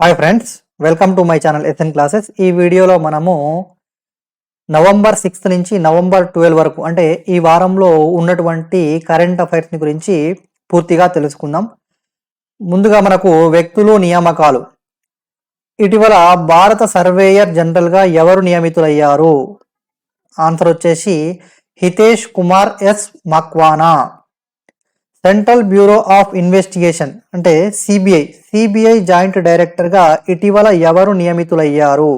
Hi friends, welcome to my channel S N classes. ఈ వీడియోలో మనము నవంబర్ 6 నుంచి నవంబర్ 12 వరకు అంటే ఈ వారంలో ఉన్నటువంటి కరెంట్ అఫైర్స్ని గురించి పూర్తిగా తెలుసుకుందాం. ముందుగా మనకు వ్యక్తులు నియామకాలు. ఇటీవల భారత సర్వేయర్ జనరల్గా ఎవరు నియమితులయ్యారు? ఆన్సర్ వచ్చేసి Hitesh Kumar S Makwana. Central bureau of investigation అంటే సిబిఐ జాయింట్ డైరెక్టర్గా ఇటీవల ఎవరు నియమితులయ్యారు?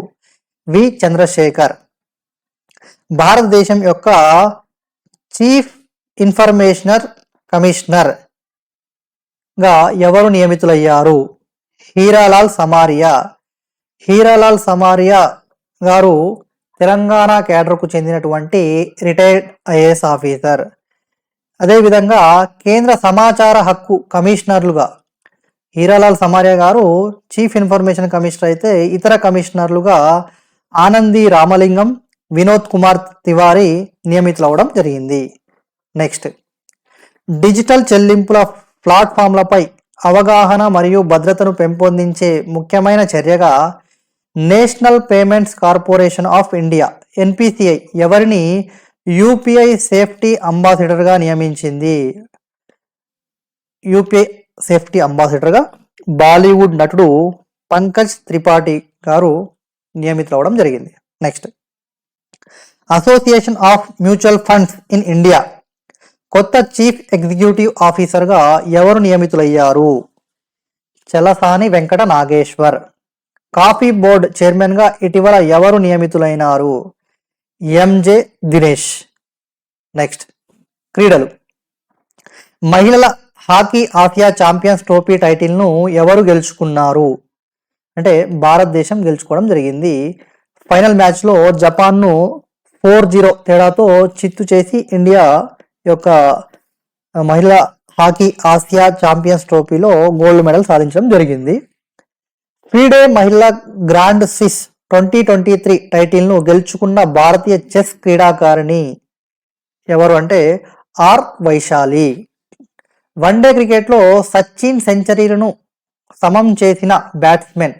వి చంద్రశేఖర్. భారతదేశం యొక్క చీఫ్ ఇన్ఫర్మేషనర్ కమిషనర్గా ఎవరు నియమితులయ్యారు? హీరాలాల్ సమారియా. హీరాలాల్ సమారియా గారు తెలంగాణ కేడర్కు చెందినటువంటి రిటైర్డ్ ఐఏఎస్ ఆఫీసర్. అదేవిధంగా కేంద్ర సమాచార హక్కు కమిషనర్లుగా హీరాలాల్ సమారియా గారు చీఫ్ ఇన్ఫర్మేషన్ కమిషనర్ అయితే ఇతర కమిషనర్లుగా ఆనంది రామలింగం, వినోద్ కుమార్ తివారీ నియమితులవడం జరిగింది. నెక్స్ట్, డిజిటల్ చెల్లింపుల ప్లాట్ఫామ్లపై అవగాహన మరియు భద్రతను పెంపొందించే ముఖ్యమైన చర్యగా national payments corporation of India NPCI ఎవరిని యూపీఐ సేఫ్టీ అంబాసిడర్గా నియమించింది? యూపీఐ సేఫ్టీ అంబాసిడర్గా బాలీవుడ్ నటుడు పంకజ్ త్రిపాఠి గారు నియమితులవడం జరిగింది. Next, association of mutual funds in India కొత్త చీఫ్ ఎగ్జిక్యూటివ్ ఆఫీసర్గా ఎవరు నియమితులయ్యారు? చలసాని వెంకట నాగేశ్వర్. కాఫీ బోర్డ్ చైర్మన్గా ఇటీవల ఎవరు నియమితులైనారు? ఎంజే దినేష్. నెక్స్ట్, క్రీడలు. మహిళల హాకీ ఆసియా ఛాంపియన్స్ ట్రోఫీ టైటిల్ను ఎవరు గెలుచుకున్నారు? అంటే భారతదేశం గెలుచుకోవడం జరిగింది. ఫైనల్ మ్యాచ్లో జపాన్ను 4-0 తేడాతో చిత్తు చేసి ఇండియా యొక్క మహిళల హాకీ ఆసియా ఛాంపియన్స్ ట్రోఫీలో గోల్డ్ మెడల్ సాధించడం జరిగింది. ఫీడే మహిళల గ్రాండ్ స్విస్ 2023 టైటిల్ను గెలుచుకున్న భారతీయ చెస్ క్రీడాకారిణి ఎవరు అంటే ఆర్ వైశాలి. వన్డే క్రికెట్లో సచిన్ సెంచరీలను సమం చేసిన బ్యాట్స్మెన్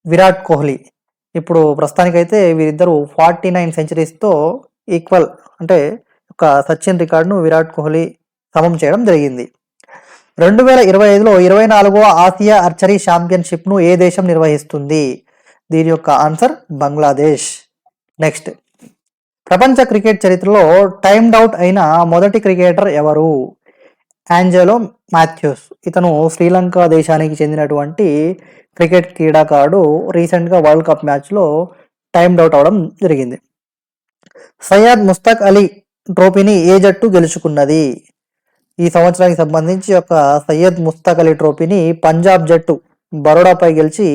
విరాట్ కోహ్లీ. ఇప్పుడు ప్రస్తుతానికైతే వీరిద్దరూ 49 సెంచరీస్తో ఈక్వల్ అంటే ఒక సచిన్ రికార్డును విరాట్ కోహ్లీ సమం చేయడం జరిగింది. 2025లో 24వ ఆసియా ఆర్చరీ ఛాంపియన్షిప్ను ఏ దేశం నిర్వహిస్తుంది? దీని యొక్క ఆన్సర్ బంగ్లాదేశ్. నెక్స్ట్, ప్రపంచ క్రికెట్ చరిత్రలో టైమ్డ్ అవుట్ అయిన మొదటి క్రికెటర్ ఎవరు? Angelo Mathews. ఇతను శ్రీలంక దేశానికి చెందినటువంటి క్రికెట్ క్రీడాకారుడు. రీసెంట్గా వరల్డ్ కప్ మ్యాచ్లో టైమ్డ్ అవుట్ అవడం జరిగింది. సయ్యద్ ముస్తక్ అలీ ట్రోఫీని ఏ జట్టు గెలుచుకున్నది? ఈ సంవత్సరానికి సంబంధించి యొక్క సయ్యద్ ముస్తక్ అలీ ట్రోఫీని పంజాబ్ జట్టు బరోడాపై గెలిచి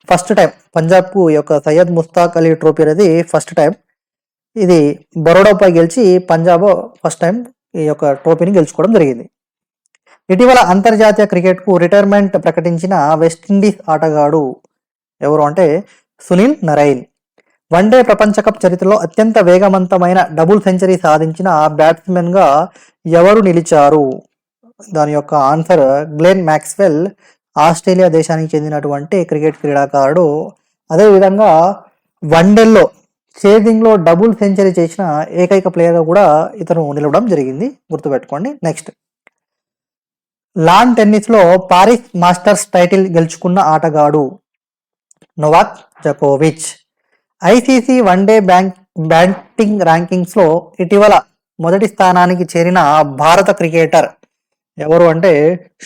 ఫస్ట్ టైం పంజాబ్కు ఈ యొక్క సయ్యద్ ముస్తాక్ అలీ ట్రోఫీ అనేది ఫస్ట్ టైం. ఇది బరోడాపై గెలిచి పంజాబ్ ఫస్ట్ టైం ఈ యొక్క ట్రోఫీని గెలుచుకోవడం జరిగింది. ఇటీవల అంతర్జాతీయ క్రికెట్కు రిటైర్మెంట్ ప్రకటించిన వెస్టిండీస్ ఆటగాడు ఎవరు అంటే సునీల్ నరైన్. వన్డే ప్రపంచ కప్ చరిత్రలో అత్యంత వేగవంతమైన డబుల్ సెంచరీ సాధించిన బ్యాట్స్మెన్గా ఎవరు నిలిచారు? దాని యొక్క ఆన్సర్ గ్లెన్ మ్యాక్స్వెల్. ఆస్ట్రేలియా దేశానికి చెందినటువంటి క్రికెట్ క్రీడాకారుడు. అదేవిధంగా వన్డేల్లో చేజింగ్లో డబుల్ సెంచరీ చేసిన ఏకైక ప్లేయర్గా కూడా ఇతను నిలవడం జరిగింది, గుర్తుపెట్టుకోండి. నెక్స్ట్, లాన్ టెన్నిస్లో పారిస్ మాస్టర్స్ టైటిల్ గెలుచుకున్న ఆటగాడు నోవాక్ జకోవిచ్. ఐసీసీ వన్డే బ్యాటింగ్ ర్యాంకింగ్స్లో ఇటీవల మొదటి స్థానానికి చేరిన భారత క్రికెటర్ ఎవరు అంటే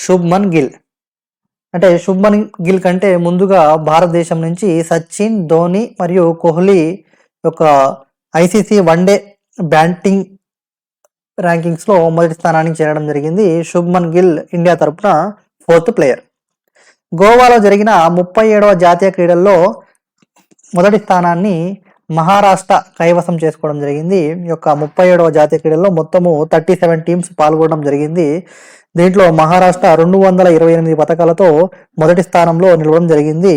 శుభ్మన్ గిల్. అంటే శుభ్మన్ గిల్ కంటే ముందుగా భారతదేశం నుంచి సచిన్, ధోని మరియు కోహ్లీ యొక్క ఐసీసీ వన్డే బ్యాటింగ్ ర్యాంకింగ్స్లో మొదటి స్థానానికి చేరడం జరిగింది. శుభ్మన్ గిల్ ఇండియా తరపున 4th ప్లేయర్. గోవాలో జరిగిన 37వ జాతీయ క్రీడల్లో మొదటి స్థానాన్ని మహారాష్ట్ర కైవసం చేసుకోవడం జరిగింది. ఈ యొక్క 37వ జాతీయ క్రీడల్లో మొత్తము 37 టీమ్స్ పాల్గొనడం జరిగింది. దీంట్లో మహారాష్ట్ర 228 పథకాలతో మొదటి స్థానంలో నిలవడం జరిగింది.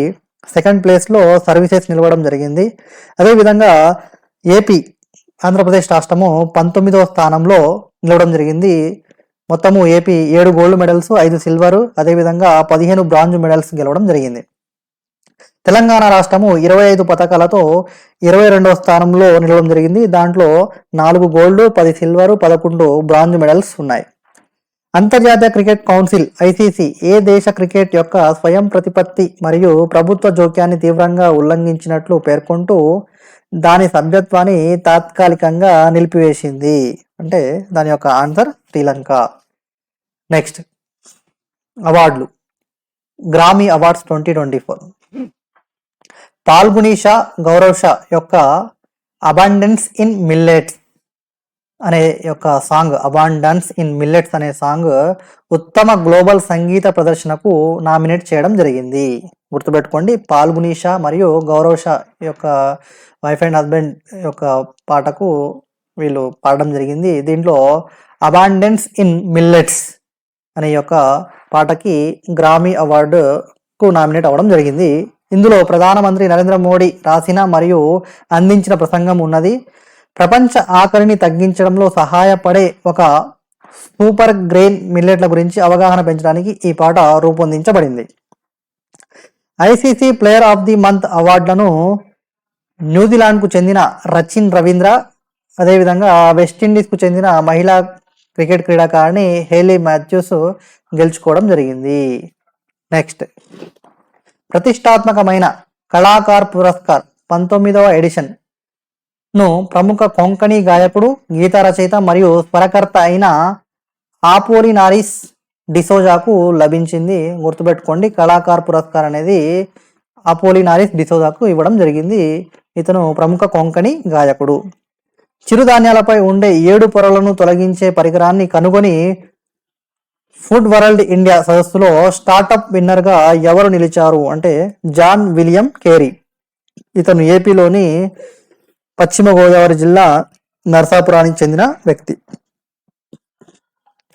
సెకండ్ ప్లేస్లో సర్వీసెస్ నిలవడం జరిగింది. అదేవిధంగా ఏపీ ఆంధ్రప్రదేశ్ రాష్ట్రము 19వ స్థానంలో నిలవడం జరిగింది. మొత్తము ఏపీ 7 గోల్డ్ మెడల్స్, 5 సిల్వర్, అదేవిధంగా 15 బ్రాంజ్ మెడల్స్ గెలవడం జరిగింది. తెలంగాణ రాష్ట్రము 25 పథకాలతో 22వ స్థానంలో నిలవడం జరిగింది. దాంట్లో 4 గోల్డ్, 10 సిల్వర్, 11 బ్రాంజ్ మెడల్స్ ఉన్నాయి. అంతర్జాతీయ క్రికెట్ కౌన్సిల్ ఐసీసీ ఏ దేశ క్రికెట్ యొక్క స్వయం ప్రతిపత్తి మరియు ప్రభుత్వ జోక్యాన్ని తీవ్రంగా ఉల్లంఘించినట్లు పేర్కొంటూ దాని సభ్యత్వాన్ని తాత్కాలికంగా నిలిపివేసింది. అంటే దాని యొక్క ఆన్సర్ శ్రీలంక. నెక్స్ట్ అవార్డులు. గ్రామీ అవార్డ్స్ 2024. పాల్గునీషా గౌరవ్ షా యొక్క అబాండెన్స్ ఇన్ మిల్లెట్స్ అనే యొక్క సాంగ్, అబాండెన్స్ ఇన్ మిల్లెట్స్ అనే సాంగ్ ఉత్తమ గ్లోబల్ సంగీత ప్రదర్శనకు నామినేట్ చేయడం జరిగింది. గుర్తుపెట్టుకోండి, పాల్గునీషా మరియు గౌరవ్ షా యొక్క వైఫ్ అండ్ హస్బెండ్ యొక్క పాటకు వీళ్ళు పాడడం జరిగింది. దీంట్లో అబాండెన్స్ ఇన్ మిల్లెట్స్ అనే యొక్క పాటకి గ్రామీ అవార్డుకు నామినేట్ అవ్వడం జరిగింది. ఇందులో ప్రధానమంత్రి నరేంద్ర మోడీ రాసిన మరియు అందించిన ప్రసంగం ఉన్నది. ప్రపంచ ఆకలిని తగ్గించడంలో సహాయపడే ఒక సూపర్ గ్రెయిన్ మిల్లెట్ల గురించి అవగాహన పెంచడానికి ఈ పాట రూపొందించబడింది. ICC player of the month అవార్డులను న్యూజిలాండ్కు చెందిన రచిన్ రవీంద్ర, అదేవిధంగా వెస్టిండీస్కు చెందిన మహిళా క్రికెట్ క్రీడాకారిణి హేలీ మాథ్యూస్ గెలుచుకోవడం జరిగింది. నెక్స్ట్ ప్రతిష్టాత్మకమైన కళాకార్ పురస్కార్ 19వ ఎడిషన్ ను ప్రముఖ కొంకణి గాయకుడు, గీత రచయిత మరియు స్వరకర్త అయిన ఆపోలినారిస్ డిసోజాకు లభించింది. గుర్తుపెట్టుకోండి, కళాకార్ పురస్కార్ అనేది ఆపోలినారిస్ డిసోజాకు ఇవ్వడం జరిగింది. ఇతను ప్రముఖ కొంకణి గాయకుడు. చిరుధాన్యాలపై ఉండే 7 పొరలను తొలగించే పరికరాన్ని కనుగొని ఫుడ్ వరల్డ్ ఇండియా సదస్సులో స్టార్టప్ విన్నర్గా ఎవరు నిలిచారు అంటే జాన్ విలియం కేరీ. ఇతను ఏపీలోని పశ్చిమ గోదావరి జిల్లా నర్సాపురానికి చెందిన వ్యక్తి.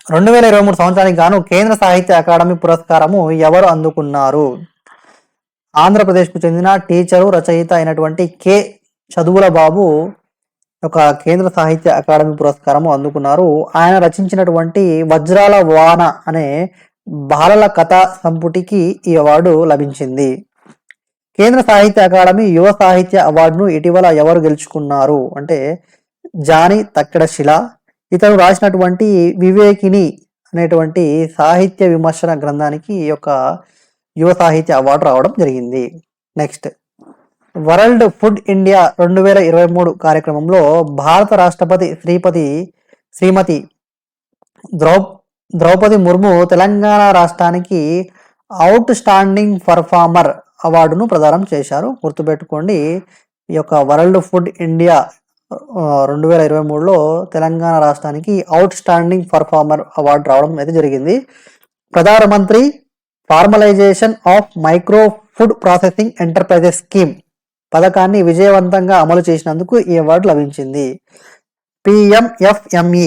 2023 సంవత్సరానికి గాను కేంద్ర సాహిత్య అకాడమీ పురస్కారము ఎవరు అందుకున్నారు? ఆంధ్రప్రదేశ్కు చెందిన టీచరు, రచయిత అయినటువంటి కె చదువుల బాబు ఒక కేంద్ర సాహిత్య అకాడమీ పురస్కారము అందుకున్నారు. ఆయన రచించినటువంటి వజ్రాల వాన అనే బాలల కథా సంపుటికి ఈ అవార్డు లభించింది. కేంద్ర సాహిత్య అకాడమీ యువ సాహిత్య అవార్డును ఇటీవల ఎవరు గెలుచుకున్నారు అంటే జాని తక్కెడ శిల. ఇతను రాసినటువంటి వివేకిని అనేటువంటి సాహిత్య విమర్శన గ్రంథానికి ఈ యొక్క యువ సాహిత్య అవార్డు రావడం జరిగింది. నెక్స్ట్ వరల్డ్ ఫుడ్ ఇండియా 2023 కార్యక్రమంలో భారత రాష్ట్రపతి శ్రీమతి ద్రౌపది ముర్ము తెలంగాణ రాష్ట్రానికి అవుట్ స్టాండింగ్ పర్ఫార్మర్ అవార్డును ప్రదానం చేశారు. గుర్తుపెట్టుకోండి, ఈ యొక్క వరల్డ్ ఫుడ్ ఇండియా 2023లో తెలంగాణ రాష్ట్రానికి అవుట్ స్టాండింగ్ పర్ఫార్మర్ అవార్డు రావడం అయితే జరిగింది. ప్రధానమంత్రి formalisation of micro food processing enterprises scheme పథకాన్ని విజయవంతంగా అమలు చేసినందుకు ఈ అవార్డు లభించింది. పిఎంఎఫ్ఎంఈ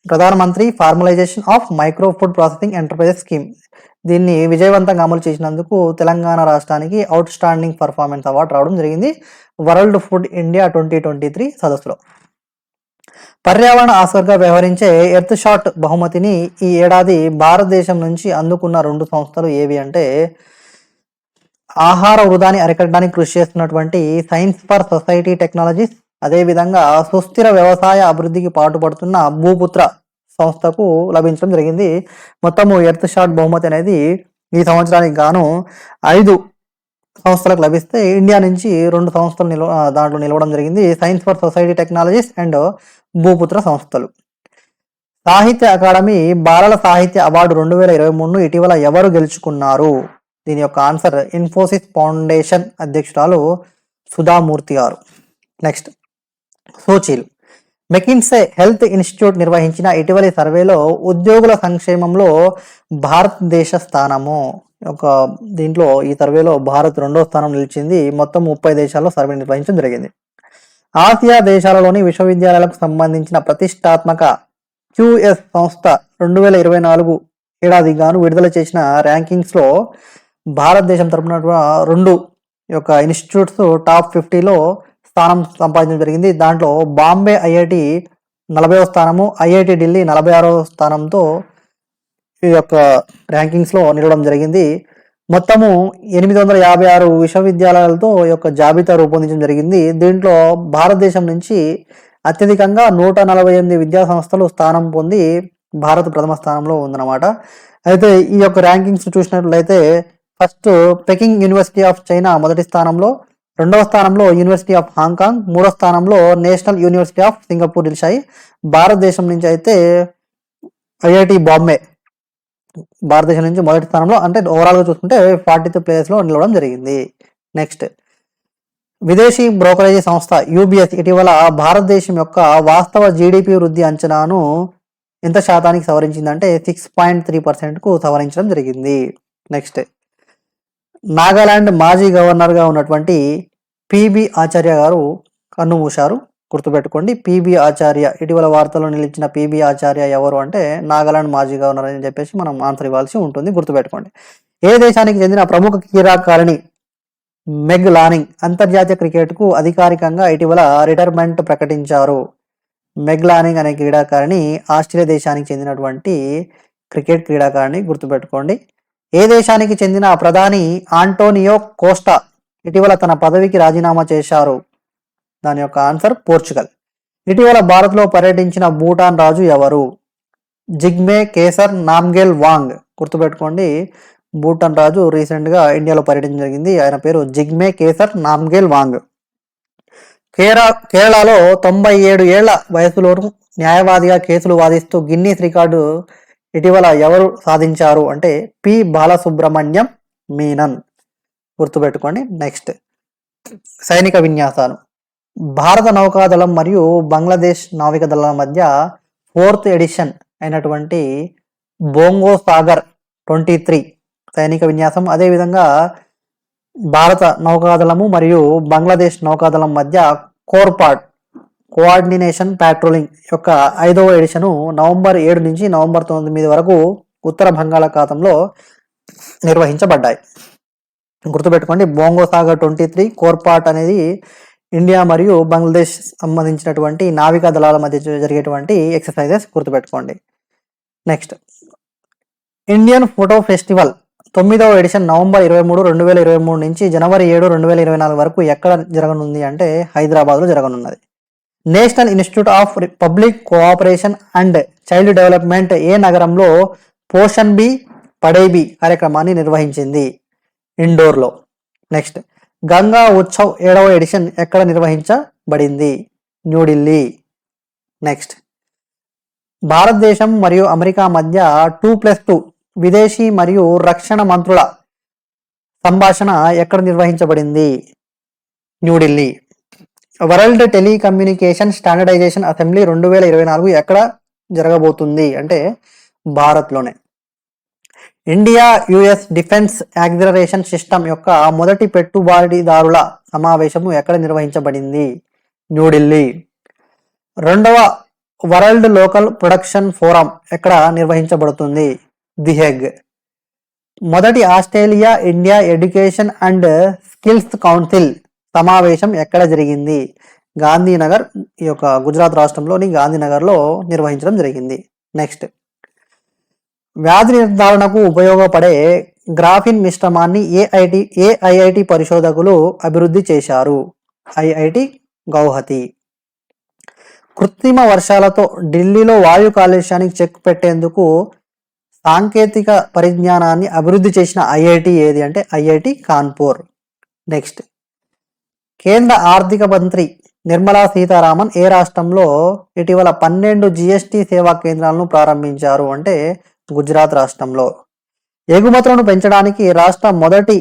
ప్రధానమంత్రి formalisation of micro food processing enterprises scheme, దీన్ని విజయవంతంగా అమలు చేసినందుకు తెలంగాణ రాష్ట్రానికి అవుట్ స్టాండింగ్ పర్ఫార్మెన్స్ అవార్డు రావడం జరిగింది వరల్డ్ ఫుడ్ ఇండియా 2023 సదస్సులో. పర్యావరణ ఆస్కర్గా వ్యవహరించే ఎర్త్ షాట్ బహుమతిని ఈ ఏడాది భారతదేశం నుంచి అందుకున్న 2 సంస్థలు ఏవి అంటే ఆహార వృధాని అరికట్టడానికి కృషి చేస్తున్నటువంటి సైన్స్ ఫర్ సొసైటీ టెక్నాలజీస్, అదేవిధంగా సుస్థిర వ్యవసాయ అభివృద్ధికి పాటుపడుతున్న భూపుత్ర సంస్థకు లభించడం జరిగింది. మొత్తము ఎర్త్ షాట్ బహుమతి అనేది ఈ సంవత్సరానికి గాను 5 సంస్థలకు లభిస్తే ఇండియా నుంచి 2 సంస్థలు దాంట్లో నిలవడం జరిగింది. Science for society technologies and Bhuputra సంస్థలు. సాహిత్య అకాడమీ బాలల సాహిత్య అవార్డు 2023ను ఇటీవల ఎవరు గెలుచుకున్నారు? దీని యొక్క ఆన్సర్ ఇన్ఫోసిస్ ఫౌండేషన్ అధ్యక్షురాలు సుధామూర్తి గారు. నెక్స్ట్ సోచీలు. మెకిన్సే హెల్త్ ఇన్స్టిట్యూట్ నిర్వహించిన ఇటీవలి సర్వేలో ఉద్యోగుల సంక్షేమంలో భారతదేశ స్థానము దీంట్లో ఈ సర్వేలో భారత్ 2వ స్థానం నిలిచింది. మొత్తం 30 దేశాల్లో సర్వే నిర్వహించడం జరిగింది. ఆసియా దేశాలలోని విశ్వవిద్యాలయాలకు సంబంధించిన ప్రతిష్టాత్మక క్యూఎస్ సంస్థ 2024 ఏడాది గాను విడుదల చేసిన ర్యాంకింగ్స్లో భారతదేశం తరపున 2 యొక్క ఇన్స్టిట్యూట్స్ టాప్ 50లో స్థానం సంపాదించడం జరిగింది. దాంట్లో బాంబే ఐఐటి 40వ స్థానము, ఐఐటి ఢిల్లీ 46వ స్థానంతో ఈ యొక్క ర్యాంకింగ్స్లో నిలవడం జరిగింది. మొత్తము 856 విశ్వవిద్యాలయాలతో ఈ యొక్క జాబితా రూపొందించడం జరిగింది. దీంట్లో భారతదేశం నుంచి అత్యధికంగా 148 విద్యా సంస్థలు స్థానం పొంది భారత్ ప్రథమ స్థానంలో ఉందన్నమాట. అయితే ఈ యొక్క ర్యాంకింగ్స్ చూసినట్లయితే first Peking university of China మొదటి స్థానంలో, రెండవ స్థానంలో యూనివర్సిటీ ఆఫ్ హాంకాంగ్, మూడో స్థానంలో నేషనల్ యూనివర్సిటీ ఆఫ్ సింగపూర్ నిలిచాయి. భారతదేశం నుంచి అయితే ఐఐటి బాంబే భారతదేశం నుంచి మొదటి స్థానంలో, అంటే ఓవరాల్గా చూసుకుంటే 40th ప్లేస్లో నిలవడం జరిగింది. నెక్స్ట్, విదేశీ బ్రోకరేజీ సంస్థ యూబిఎస్ ఇటీవల భారతదేశం యొక్క వాస్తవ జీడిపి వృద్ధి అంచనాను ఎంత శాతానికి సవరించిందంటే 6.3%కు సవరించడం జరిగింది. నెక్స్ట్, నాగాలాండ్ మాజీ గవర్నర్గా ఉన్నటువంటి పిబి ఆచార్య గారు కన్నుమూశారు. గుర్తుపెట్టుకోండి, పిబి ఆచార్య. ఇటీవల వార్తల్లో నిలిచిన పిబి ఆచార్య ఎవరు అంటే నాగాలాండ్ మాజీ గవర్నర్ అని చెప్పేసి మనం ఆన్సర్ ఇవ్వాల్సి ఉంటుంది. గుర్తుపెట్టుకోండి. ఏ దేశానికి చెందిన ప్రముఖ క్రీడాకారిణి మెగ్ లానింగ్ అంతర్జాతీయ క్రికెట్కు అధికారికంగా ఇటీవల రిటైర్మెంట్ ప్రకటించారు. మెగ్ లానింగ్ అనే క్రీడాకారిణి ఆస్ట్రేలియా దేశానికి చెందినటువంటి క్రికెట్ క్రీడాకారిణి. గుర్తుపెట్టుకోండి. ఏ దేశానికి చెందిన ప్రధాని ఆంటోనియో కోస్టా ఇటీవల తన పదవికి రాజీనామా చేశారు? దాని యొక్క ఆన్సర్ పోర్చుగల్. ఇటీవల భారత్లో పర్యటించిన భూటాన్ రాజు ఎవరు? జిగ్మే కేసర్ నామ్గేల్ వాంగ్. గుర్తుపెట్టుకోండి, భూటాన్ రాజు రీసెంట్గా ఇండియాలో పర్యటించడం జరిగింది. ఆయన పేరు జిగ్మే కేసర్ నామ్గేల్ వాంగ్. కేరళలో 97 ఏళ్ల వయసులోనూ న్యాయవాదిగా కేసులు వాదిస్తూ గిన్నీస్ రికార్డు ఇటీవల ఎవరు సాధించారు అంటే పి బాలసుబ్రహ్మణ్యం మీనన్. గుర్తుపెట్టుకోండి. నెక్స్ట్, సైనిక విన్యాసాలు. భారత నౌకాదళం మరియు బంగ్లాదేశ్ నావిక దళాల మధ్య 4th ఎడిషన్ అయినటువంటి బోంగో సాగర్ 23 సైనిక విన్యాసం, అదేవిధంగా భారత నౌకాదళము మరియు బంగ్లాదేశ్ నౌకాదళం మధ్య కోర్పాడ్ కోఆర్డినేషన్ ప్యాట్రోలింగ్ యొక్క 5వ ఎడిషను నవంబర్ 7 నుంచి నవంబర్ 9 వరకు ఉత్తర బంగాళాఖాతంలో నిర్వహించబడ్డాయి. గుర్తుపెట్టుకోండి, బోంగో సాగర్ 23 కోర్పాట్ అనేది ఇండియా మరియు బంగ్లాదేశ్ సంబంధించినటువంటి నావికా దళాల మధ్య జరిగేటువంటి ఎక్సర్సైజెస్. గుర్తుపెట్టుకోండి. నెక్స్ట్, ఇండియన్ ఫోటో ఫెస్టివల్ 9వ ఎడిషన్ నవంబర్ 23, 2023 నుంచి జనవరి 7, 2024 వరకు ఎక్కడ జరగనుంది అంటే హైదరాబాద్లో జరగనున్నది. National institute of public cooperation and child development ఏ నగరంలో పోషన్ బి పడేబి కార్యక్రమాన్ని నిర్వహించింది? ఇండోర్లో. నెక్స్ట్, గంగా ఉత్సవ్ 7వ ఎడిషన్ ఎక్కడ నిర్వహించబడింది? న్యూఢిల్లీ. నెక్స్ట్, భారతదేశం మరియు అమెరికా మధ్య 2+2 విదేశీ మరియు రక్షణ మంత్రుల సంభాషణ ఎక్కడ నిర్వహించబడింది? New Delhi. World telecommunication standardization assembly 2024 ఎక్కడ జరగబోతుంది అంటే భారత్లోనే. India US defence acceleration system యొక్క మొదటి పెట్టుబడిదారుల సమావేశము ఎక్కడ నిర్వహించబడింది? న్యూఢిల్లీ. 2వ వరల్డ్ లోకల్ ప్రొడక్షన్ ఫోరం ఎక్కడ నిర్వహించబడుతుంది? The Hague. మొదటి Australia India education and skills council సమావేశం ఎక్కడ జరిగింది? గాంధీనగర్, ఈ యొక్క గుజరాత్ రాష్ట్రంలోని గాంధీనగర్లో నిర్వహించడం జరిగింది. నెక్స్ట్, వ్యాధి నిర్ధారణకు ఉపయోగపడే గ్రాఫిన్ మిశ్రమాన్ని ఏఐఐటి పరిశోధకులు అభివృద్ధి చేశారు? ఐఐటి గౌహతి. కృత్రిమ వర్షాలతో ఢిల్లీలో వాయు కాలుష్యానికి చెక్ పెట్టేందుకు సాంకేతిక పరిజ్ఞానాన్ని అభివృద్ధి చేసిన ఐఐటి ఏది అంటే ఐఐటి కాన్పూర్. నెక్స్ట్, కేంద్ర ఆర్థిక మంత్రి నిర్మలా సీతారామన్ ఏ రాష్ట్రంలో ఇటీవల 12 జిఎస్టి సేవా కేంద్రాలను ప్రారంభించారు అంటే గుజరాత్ రాష్ట్రంలో. ఎగుమతులను పెంచడానికి రాష్ట్ర మొదటి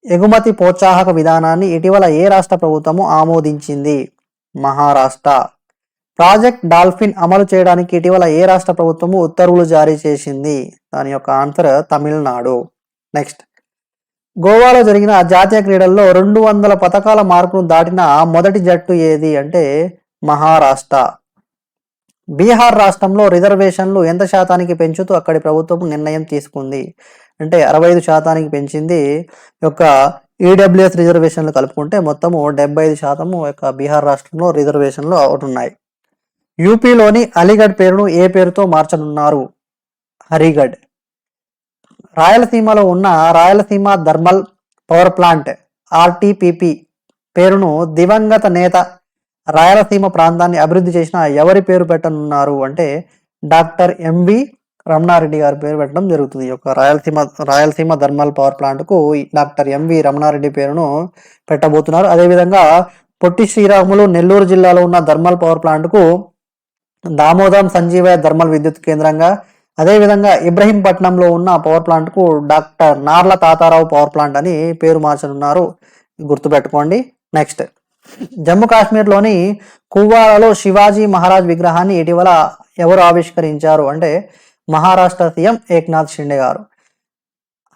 ఎగుమతి ప్రోత్సాహక విధానాన్ని ఇటీవల ఏ రాష్ట్ర ప్రభుత్వము ఆమోదించింది? మహారాష్ట్ర. ప్రాజెక్ట్ డాల్ఫిన్ అమలు చేయడానికి ఇటీవల ఏ రాష్ట్ర ప్రభుత్వము ఉత్తర్వులు జారీ చేసింది? దాని యొక్క ఆన్సర్ తమిళనాడు. నెక్స్ట్, గోవాలో జరిగిన జాతీయ క్రీడల్లో 200 పథకాల మార్కును దాటిన మొదటి జట్టు ఏది అంటే మహారాష్ట్ర. బీహార్ రాష్ట్రంలో రిజర్వేషన్లు ఎంత శాతానికి పెంచుతూ అక్కడి ప్రభుత్వం నిర్ణయం తీసుకుంది అంటే 65% పెంచింది. యొక్క ఈడబ్ల్యూఎస్ రిజర్వేషన్లు కలుపుకుంటే మొత్తము 75% యొక్క బీహార్ రాష్ట్రంలో రిజర్వేషన్లు అవుతున్నాయి. యూపీలోని అలీగఢ్ పేరును ఏ పేరుతో మార్చనున్నారు? హరిగఢ్. రాయలసీమలో ఉన్న Rayalaseema thermal power plant RTPP పేరును దివంగత నేత రాయలసీమ ప్రాంతాన్ని అభివృద్ధి చేసిన ఎవరి పేరు పెట్టనున్నారు అంటే డాక్టర్ ఎంవి రమణారెడ్డి గారి పేరు పెట్టడం జరుగుతుంది. ఈ యొక్క రాయలసీమ థర్మల్ పవర్ ప్లాంట్కు డాక్టర్ ఎంవి రమణారెడ్డి పేరును పెట్టబోతున్నారు. అదేవిధంగా పొట్టి శ్రీరాములు నెల్లూరు జిల్లాలో ఉన్న థర్మల్ పవర్ ప్లాంట్కు దామోదరం సంజీవయ్య థర్మల్ విద్యుత్ కేంద్రంగా, అదేవిధంగా ఇబ్రహీంపట్నంలో ఉన్న పవర్ ప్లాంట్కు doctor Narla Tatarao power plant అని పేరు మార్చనున్నారు, గుర్తుపెట్టుకోండి. నెక్స్ట్, జమ్మూ కాశ్మీర్లోని కువ్వాలలో శివాజీ మహారాజ్ విగ్రహాన్ని ఇటీవల ఎవరు ఆవిష్కరించారు అంటే మహారాష్ట్ర సీఎం ఏక్నాథ్ షిండే గారు.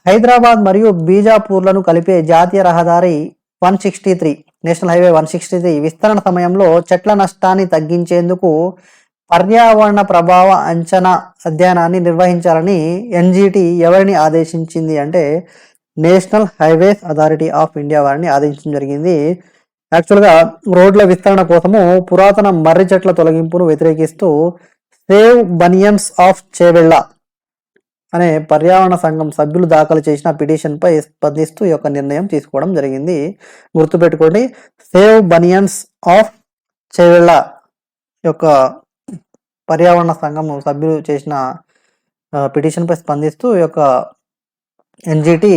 హైదరాబాద్ మరియు బీజాపూర్లను కలిపే జాతీయ రహదారి 163 నేషనల్ హైవే 163 విస్తరణ సమయంలో చెట్ల నష్టాన్ని తగ్గించేందుకు పర్యావరణ ప్రభావ అంచనా అధ్యయనాన్ని నిర్వహించాలని ఎన్జిటి ఎవరిని ఆదేశించింది అంటే national highways authority of India వారిని ఆదేశించడం జరిగింది. యాక్చువల్గా రోడ్ల విస్తరణ కోసము పురాతన మర్రి చెట్ల తొలగింపును వ్యతిరేకిస్తూ సేవ్ బనియన్స్ ఆఫ్ చేవెళ్ళ అనే పర్యావరణ సంఘం సభ్యులు దాఖలు చేసిన పిటిషన్పై స్పందిస్తూ ఈ యొక్క నిర్ణయం తీసుకోవడం జరిగింది, గుర్తుపెట్టుకోండి. సేవ్ బనియన్స్ ఆఫ్ చేవెళ్ళ యొక్క పర్యావరణ సంఘం సభ్యులు చేసిన పిటిషన్పై స్పందిస్తూ ఈ యొక్క ఎన్జిటి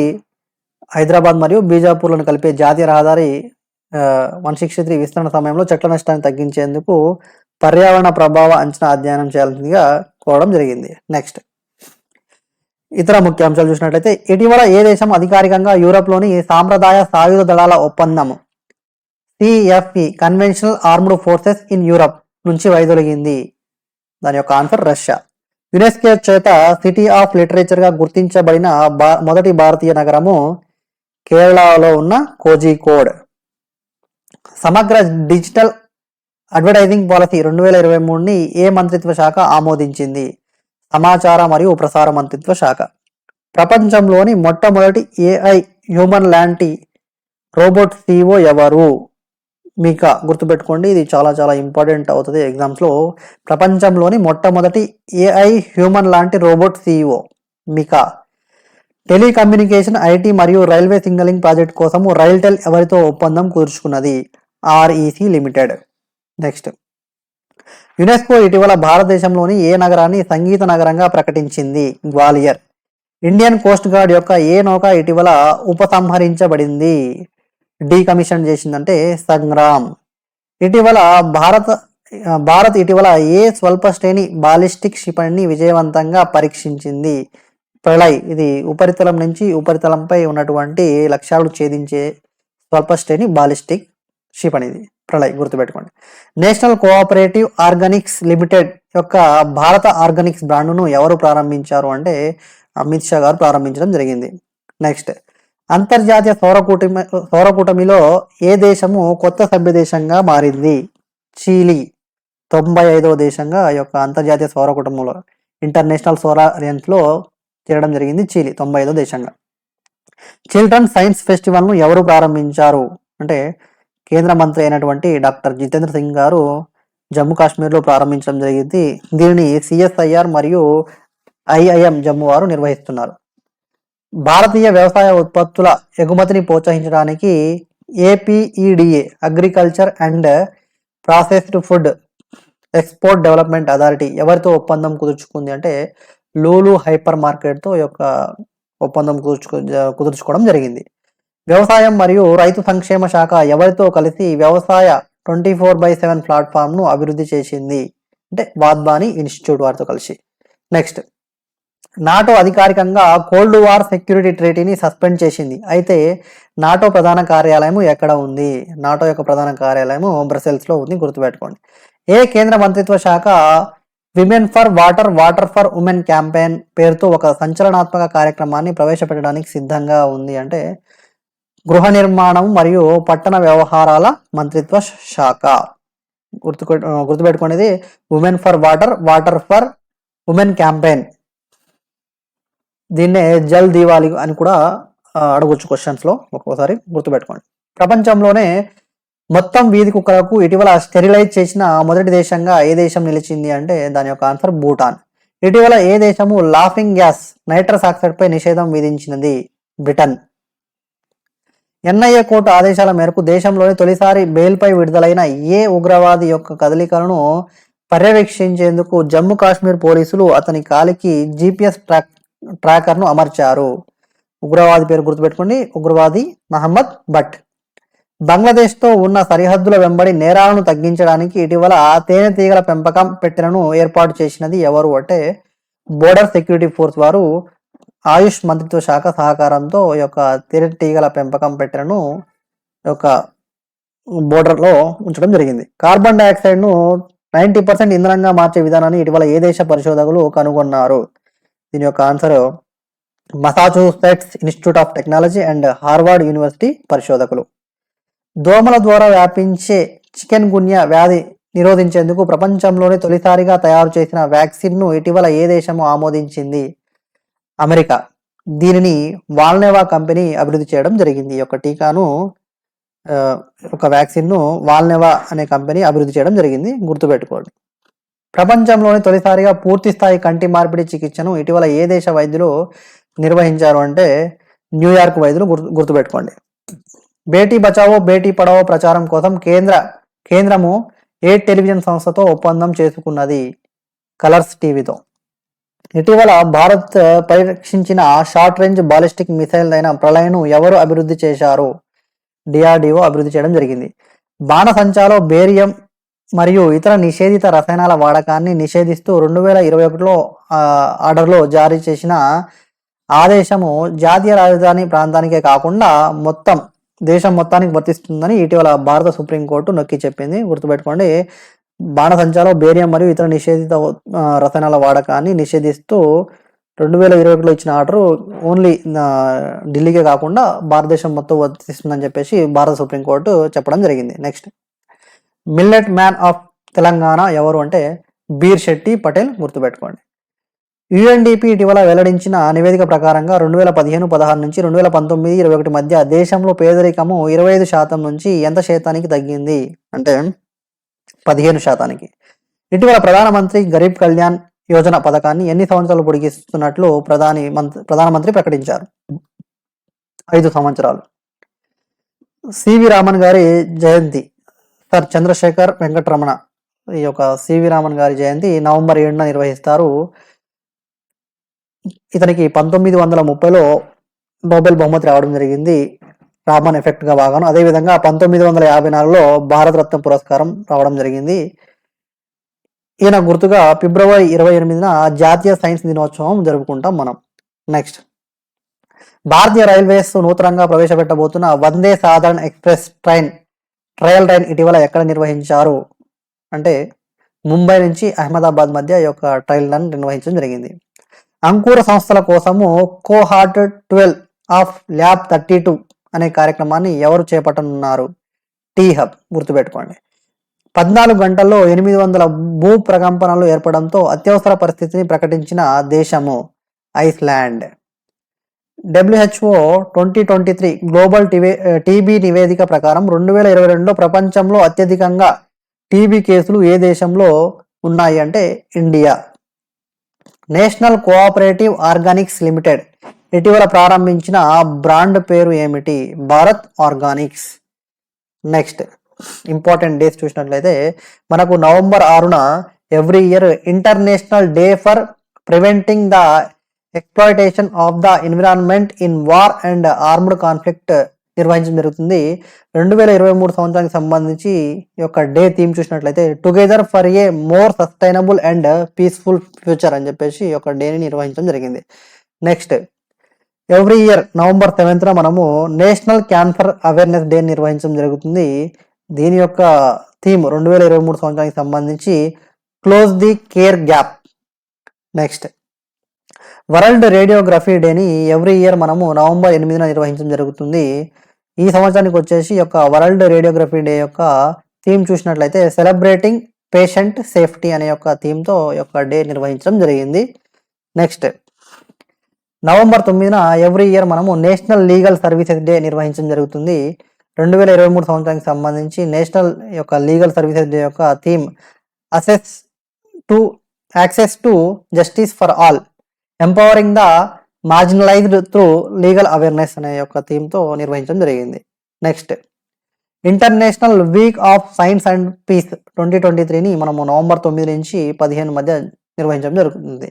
హైదరాబాద్ మరియు బీజాపూర్లను కలిపే జాతీయ రహదారి 163 విస్తరణ సమయంలో చెట్ల నష్టాన్ని తగ్గించేందుకు పర్యావరణ ప్రభావ అంచనా అధ్యయనం చేయాల్సిందిగా కోరడం జరిగింది. నెక్స్ట్, ఇతర ముఖ్యాంశాలు చూసినట్లయితే ఇటీవల ఏ దేశం అధికారికంగా యూరోప్లోని సాంప్రదాయ సాయుధ దళాల ఒప్పందం CFE conventional armed forces in Europe నుంచి వైదొలిగింది? దాని యొక్క ఆన్సర్ రష్యా. యునెస్కో చేత సిటీ ఆఫ్ లిటరేచర్గా గుర్తించబడిన మొదటి భారతీయ నగరము కేరళలో ఉన్న కోజికోడ్. సమగ్ర డిజిటల్ అడ్వర్టైజింగ్ పాలసీ 2023ని ఏ మంత్రిత్వ శాఖ ఆమోదించింది? సమాచార మరియు ప్రసార మంత్రిత్వ శాఖ. ప్రపంచంలోని మొట్టమొదటి ఏఐ హ్యూమన్ లాంటి రోబోట్ సిఇఓ ఎవరు? మీకా, గుర్తుపెట్టుకోండి, ఇది చాలా చాలా ఇంపార్టెంట్ అవుతుంది ఎగ్జామ్స్లో. ప్రపంచంలోని మొట్టమొదటి ఏఐ హ్యూమన్ లాంటి robot CEO Mika. Telecommunication, IT మరియు రైల్వే సిగ్నలింగ్ ప్రాజెక్ట్ కోసము రైల్టెల్ ఎవరితో ఒప్పందం కుదుర్చుకున్నది? REC limited. నెక్స్ట్, యునెస్కో ఇటీవల భారతదేశంలోని ఏ నగరాన్ని సంగీత నగరంగా ప్రకటించింది? గ్వాలియర్. ఇండియన్ కోస్ట్ గార్డ్ యొక్క ఏ నౌక ఇటీవల ఉపసంహరించబడింది, డీకమిషన్ చేసిందంటే సంగ్రామ్. ఇటీవల భారత్ ఇటీవల ఏ స్వల్ప శ్రేణి బాలిస్టిక్ క్షిపణిని విజయవంతంగా పరీక్షించింది? ప్రళయ్. ఇది ఉపరితలం నుంచి ఉపరితలంపై ఉన్నటువంటి లక్ష్యాలు ఛేదించే స్వల్ప శ్రేణి బాలిస్టిక్ క్షిపణిది ప్రళయ్, గుర్తుపెట్టుకోండి. నేషనల్ కోఆపరేటివ్ ఆర్గానిక్స్ లిమిటెడ్ యొక్క భారత ఆర్గానిక్స్ బ్రాండ్ను ఎవరు ప్రారంభించారు అంటే అమిత్ షా గారు ప్రారంభించడం జరిగింది. నెక్స్ట్, అంతర్జాతీయ సౌరకూటమిలో ఏ దేశము కొత్త సభ్య దేశంగా మారింది? చీలీ. 95వ దేశంగా ఈ యొక్క అంతర్జాతీయ సౌరకూటమిలో ఇంటర్నేషనల్ సోలార్ అలయన్స్లో చేరడం జరిగింది చీలీ 95వ దేశంగా. చిల్డ్రన్ సైన్స్ ఫెస్టివల్ను ఎవరు ప్రారంభించారు అంటే కేంద్ర మంత్రి అయినటువంటి డాక్టర్ జితేంద్ర సింగ్ గారు జమ్మూ కాశ్మీర్లో ప్రారంభించడం జరిగింది. దీనిని సిఎస్ఐఆర్ మరియు ఐఐఎం జమ్మూ వారు నిర్వహిస్తున్నారు. భారతీయ వ్యవసాయ ఉత్పత్తుల ఎగుమతిని ప్రోత్సహించడానికి APEDA agriculture and processed food export development authority ఎవరితో ఒప్పందం కుదుర్చుకుంది అంటే లూలు హైపర్ మార్కెట్తో ఈ యొక్క ఒప్పందం కుదుర్చుకోవడం జరిగింది. వ్యవసాయం మరియు రైతు సంక్షేమ శాఖ ఎవరితో కలిసి వ్యవసాయ 24/7 ప్లాట్ఫామ్ను అభివృద్ధి చేసింది అంటే వాద్వాని ఇన్స్టిట్యూట్ వారితో కలిసి. నెక్స్ట్, నాటో అధికారికంగా కోల్డ్ వార్ సెక్యూరిటీ ట్రీటీని సస్పెండ్ చేసింది. అయితే నాటో ప్రధాన కార్యాలయం ఎక్కడ ఉంది? నాటో యొక్క ప్రధాన కార్యాలయం బ్రసెల్స్లో ఉంది, గుర్తుపెట్టుకోండి. ఏ కేంద్ర మంత్రిత్వ శాఖ women for water, water for women campaign పేరుతో ఒక సంచలనాత్మక కార్యక్రమాన్ని ప్రవేశపెట్టడానికి సిద్ధంగా ఉంది అంటే గృహ నిర్మాణం మరియు పట్టణ వ్యవహారాల మంత్రిత్వ శాఖ. గుర్తుపెట్టుకునేది women for water, water for women campaign. దీన్నే జల్ దివాలి అని కూడా అడగొచ్చు క్వశ్చన్స్లో, ఒక్కోసారి గుర్తుపెట్టుకోండి. ప్రపంచంలోనే మొత్తం వీధి కుక్కలకు ఇటీవల స్టెరిలైజ్ చేసిన మొదటి దేశంగా ఏ దేశం నిలిచింది అంటే దాని యొక్క ఆన్సర్ భూటాన్. ఇటీవల ఏ దేశము లాఫింగ్ గ్యాస్ నైట్రస్ ఆక్సైడ్ పై నిషేధం విధించినది? బ్రిటన్. ఎన్ఐఏ కోర్టు ఆదేశాల మేరకు దేశంలోని తొలిసారి బెయిల్పై విడుదలైన ఏ ఉగ్రవాది యొక్క కదలికలను పర్యవేక్షించేందుకు జమ్మూ కాశ్మీర్ పోలీసులు అతని కాలికి జీపీఎస్ ట్రాకర్ను అమర్చారు? ఉగ్రవాది పేరు గుర్తుపెట్టుకోండి, ఉగ్రవాది మహమ్మద్ భట్. బంగ్లాదేశ్తో ఉన్న సరిహద్దుల వెంబడి నేరాలను తగ్గించడానికి ఇటీవల తేనెటీగల పెంపకం పెట్టెలను ఏర్పాటు చేసినది ఎవరు అంటే బోర్డర్ సెక్యూరిటీ ఫోర్స్ వారు ఆయుష్ మంత్రిత్వ శాఖ సహకారంతో ఈ యొక్క తేనెటీగల పెంపకం పెట్టెలను యొక్క బోర్డర్లో ఉంచడం జరిగింది. కార్బన్ డైఆక్సైడ్ను 90% ఇంధనంగా మార్చే విధానాన్ని ఇటీవల ఏ దేశ పరిశోధకులు కనుగొన్నారు? దీని యొక్క answer Massachusetts institute of technology and Harvard university పరిశోధకులు. దోమల ద్వారా వ్యాపించే చికెన్ గున్యా వ్యాధి నిరోధించేందుకు ప్రపంచంలోనే తొలిసారిగా తయారు చేసిన వ్యాక్సిన్ను ఇటీవల ఏ దేశము ఆమోదించింది? అమెరికా. దీనిని వాల్నెవా కంపెనీ అభివృద్ధి చేయడం జరిగింది. ఈ యొక్క టీకాను ఒక వ్యాక్సిన్ను వాల్నెవా అనే కంపెనీ అభివృద్ధి చేయడం జరిగింది, గుర్తుపెట్టుకోండి. ప్రపంచంలోని తొలిసారిగా పూర్తి స్థాయి కంటి మార్పిడి చికిత్సను ఇటీవల ఏ దేశ వైద్యులు నిర్వహించారు అంటే న్యూయార్క్ వైద్యులు, గుర్తుపెట్టుకోండి. బేటీ బచావో బేటీ పడావో ప్రచారం కోసం కేంద్రము ఏ టెలివిజన్ సంస్థతో ఒప్పందం చేసుకున్నది? కలర్స్ టీవీతో. ఇటీవల భారత్ పరీక్షించిన షార్ట్ రేంజ్ బాలిస్టిక్ మిసైల్ అయిన ప్రళయను ఎవరు అభివృద్ధి చేశారు? డిఆర్డిఓ అభివృద్ధి చేయడం జరిగింది. బాణసంచాలో బేరియం మరియు ఇతర నిషేధిత రసాయనాల వాడకాన్ని నిషేధిస్తూ 2021లో ఆర్డర్లో జారీ చేసిన ఆదేశము జాతీయ రాజధాని ప్రాంతానికే కాకుండా దేశం మొత్తానికి వర్తిస్తుందని ఇటీవల భారత సుప్రీంకోర్టు నొక్కి చెప్పింది, గుర్తుపెట్టుకోండి. బాణసంచాలో బేరియం మరియు ఇతర నిషేధిత రసాయనాల వాడకాన్ని నిషేధిస్తూ 2021లో ఇచ్చిన ఆర్డర్ ఓన్లీ ఢిల్లీకే కాకుండా భారతదేశం మొత్తం వర్తిస్తుందని చెప్పేసి భారత సుప్రీంకోర్టు చెప్పడం జరిగింది. Next, millet man of Telangana ఎవరు అంటే బీర్ శెట్టి పటేల్, గుర్తుపెట్టుకోండి. యుఎన్డిపి ఇటీవల వెల్లడించిన నివేదిక ప్రకారంగా 2015-16 నుంచి 2019-21 మధ్య దేశంలో పేదరికము 25% నుంచి ఎంత శాతానికి తగ్గింది అంటే 15%. ఇటీవల ప్రధానమంత్రి గరీబ్ కళ్యాణ్ యోజన పథకాన్ని ఎన్ని సంవత్సరాలు పొడిగిస్తున్నట్లు ప్రధానమంత్రి ప్రకటించారు? 5 సంవత్సరాలు. సివి రామన్ గారి జయంతి, సర్ చంద్రశేఖర్ వెంకటరమణ ఈ యొక్క సివి రామన్ గారి జయంతి నవంబర్ 7న నిర్వహిస్తారు. ఇతనికి 1930లో నోబెల్ బహుమతి రావడం జరిగింది, రామన్ ఎఫెక్ట్గా బాగాను. అదేవిధంగా 1954లో భారతరత్న పురస్కారం రావడం జరిగింది. ఈయన గుర్తుగా ఫిబ్రవరి 28న జాతీయ సైన్స్ దినోత్సవం జరుపుకుంటాం మనం. నెక్స్ట్, భారతీయ రైల్వేస్ నూతనంగా ప్రవేశపెట్టబోతున్న వందే సాధారణ ఎక్స్ప్రెస్ ట్రయల్ ట్రైన్ ఇటీవల ఎక్కడ నిర్వహించారు అంటే ముంబై నుంచి అహ్మదాబాద్ మధ్య ఈ యొక్క ట్రయల్ రన్ నిర్వహించడం జరిగింది. అంకుర సంస్థల కోసము కోహార్ట్ 12 ఆఫ్ ల్యాబ్ 32 అనే కార్యక్రమాన్ని ఎవరు చేపట్టనున్నారు? టీ హబ్, గుర్తుపెట్టుకోండి. 14 గంటల్లో 800 భూ ప్రకంపనలు ఏర్పడంతో అత్యవసర పరిస్థితిని ప్రకటించిన దేశము ఐస్లాండ్. WHO 2023 గ్లోబల్ టీబీ నివేదిక ప్రకారం 2022లో ప్రపంచంలో అత్యధికంగా టీబీ కేసులు ఏ దేశంలో ఉన్నాయి అంటే India. National cooperative organics limited ఇటీవల ప్రారంభించిన బ్రాండ్ పేరు ఏమిటి? Bharat organics. Next, important days చూసినట్లయితే మనకు నవంబర్ 6న every year international day for preventing the exploitation of the environment in war and armed conflict నిర్వహించడం జరుగుతుంది. 2023 సంవత్సరానికి సంబంధించి ఈ యొక్క డే థీమ్ చూసినట్లయితే together for a more sustainable and peaceful future అని చెప్పేసి ఈ యొక్క డేని నిర్వహించడం జరిగింది. నెక్స్ట్, ఎవ్రీ ఇయర్ నవంబర్ 7న మనము నేషనల్ క్యాన్సర్ అవేర్నెస్ డే నిర్వహించడం జరుగుతుంది. దీని యొక్క థీమ్ 2023 సంవత్సరానికి సంబంధించి close the care gap. Next, world radiography డేని ఎవ్రీ ఇయర్ మనము నవంబర్ 8న నిర్వహించడం జరుగుతుంది. ఈ సంవత్సరానికి వచ్చేసి యొక్క వరల్డ్ రేడియోగ్రఫీ డే యొక్క థీమ్ చూసినట్లయితే సెలబ్రేటింగ్ పేషెంట్ సేఫ్టీ అనే యొక్క థీమ్తో యొక్క డే నిర్వహించడం జరిగింది. నెక్స్ట్, నవంబర్ 9న ఎవ్రీ ఇయర్ మనము నేషనల్ లీగల్ సర్వీసెస్ డే నిర్వహించడం జరుగుతుంది. 2023 సంవత్సరానికి సంబంధించి నేషనల్ యొక్క లీగల్ సర్వీసెస్ డే యొక్క theme assess to access to justice for all, empowering the marginalised through legal awareness అనే యొక్క థీమ్తో నిర్వహించడం జరిగింది. Next, international week of science and peace 2023ని మనము నవంబర్ 9 నుంచి 15 మధ్య నిర్వహించడం జరుగుతుంది.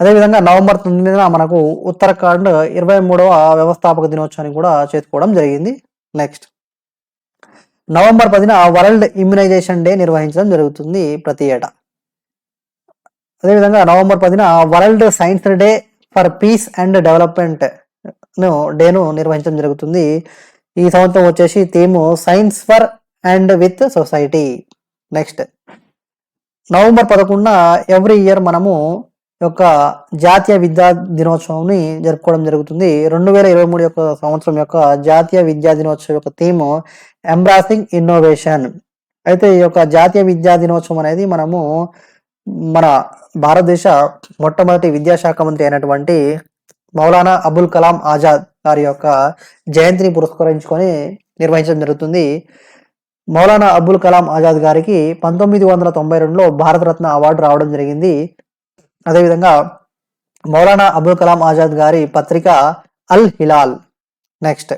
అదేవిధంగా నవంబర్ 9న మనకు ఉత్తరాఖండ్ 23వ వ్యవస్థాపక దినోత్సవాన్ని కూడా చేసుకోవడం జరిగింది. నెక్స్ట్, నవంబర్ 10న వరల్డ్ ఇమ్యునైజేషన్ డే నిర్వహించడం జరుగుతుంది ప్రతి ఏటా. అదేవిధంగా నవంబర్ 10న world science day for peace and development డేను నిర్వహించడం జరుగుతుంది. ఈ సంవత్సరం వచ్చేసి theme science for and with society. Next, November 11న ఎవ్రీ ఇయర్ మనము యొక్క జాతీయ విద్యా దినోత్సవాన్ని జరుపుకోవడం జరుగుతుంది. 2023 యొక్క సంవత్సరం యొక్క జాతీయ విద్యా దినోత్సవం యొక్క థీమ్ ఎంబ్రాసింగ్ ఇన్నోవేషన్. అయితే ఈ యొక్క జాతీయ విద్యా దినోత్సవం అనేది మనము మన భారతదేశ మొట్టమొదటి విద్యాశాఖ మంత్రి అయినటువంటి మౌలానా అబుల్ కలాం ఆజాద్ గారి యొక్క జయంతిని పురస్కరించుకొని నిర్వహించడం జరుగుతుంది. మౌలానా అబుల్ కలాం ఆజాద్ గారికి 1992లో భారతరత్న అవార్డు రావడం జరిగింది. అదేవిధంగా మౌలానా అబుల్ కలాం ఆజాద్ గారి పత్రిక Al Hilal. Next,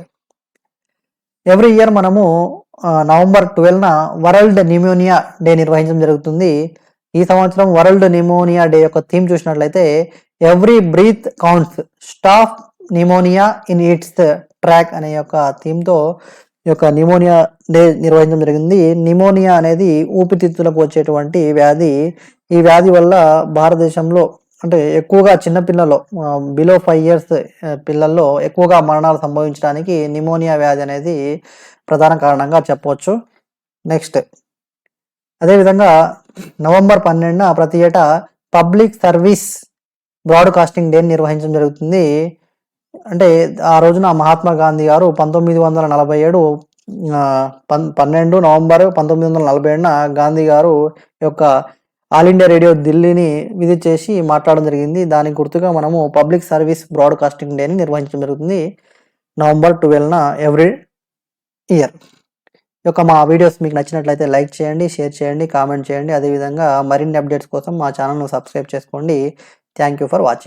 every year మనము నవంబర్ 12న వరల్డ్ న్యూమోనియా డే నిర్వహించడం జరుగుతుంది. ఈ సంవత్సరం వరల్డ్ న్యూమోనియా డే యొక్క థీమ్ చూసినట్లయితే every breath counts, stop pneumonia in its track అనే యొక్క థీమ్తో ఈ యొక్క న్యూమోనియా డే నిర్వహించడం జరిగింది. న్యూమోనియా అనేది ఊపిరితిత్తులకు వచ్చేటువంటి వ్యాధి. ఈ వ్యాధి వల్ల భారతదేశంలో అంటే ఎక్కువగా చిన్నపిల్లల్లో బిలో 5 years పిల్లల్లో ఎక్కువగా మరణాలు సంభవించడానికి న్యూమోనియా వ్యాధి అనేది ప్రధాన కారణంగా చెప్పవచ్చు. నెక్స్ట్, అదేవిధంగా నవంబర్ 12న ప్రతి ఏటా పబ్లిక్ సర్వీస్ బ్రాడ్కాస్టింగ్ డే నిర్వహించడం జరుగుతుంది. అంటే ఆ రోజున మహాత్మా గాంధీ గారు 1947 12 నవంబర్ 1947న గాంధీ గారు యొక్క ఆల్ ఇండియా రేడియో ఢిల్లీని విజిట్ చేసి మాట్లాడడం జరిగింది. దానికి గుర్తుగా మనము పబ్లిక్ సర్వీస్ బ్రాడ్కాస్టింగ్ డేని నిర్వహించడం జరుగుతుంది నవంబర్ 12న ఎవ్రీ ఇయర్. యొక్క మా వీడియోస్ మీకు నచ్చినట్లయితే లైక్ చేయండి, షేర్ చేయండి, కామెంట్ చేయండి. అదేవిధంగా మరిన్ని అప్డేట్స్ కోసం మా ఛానల్ను సబ్స్క్రైబ్ చేసుకోండి. Thank you for watching.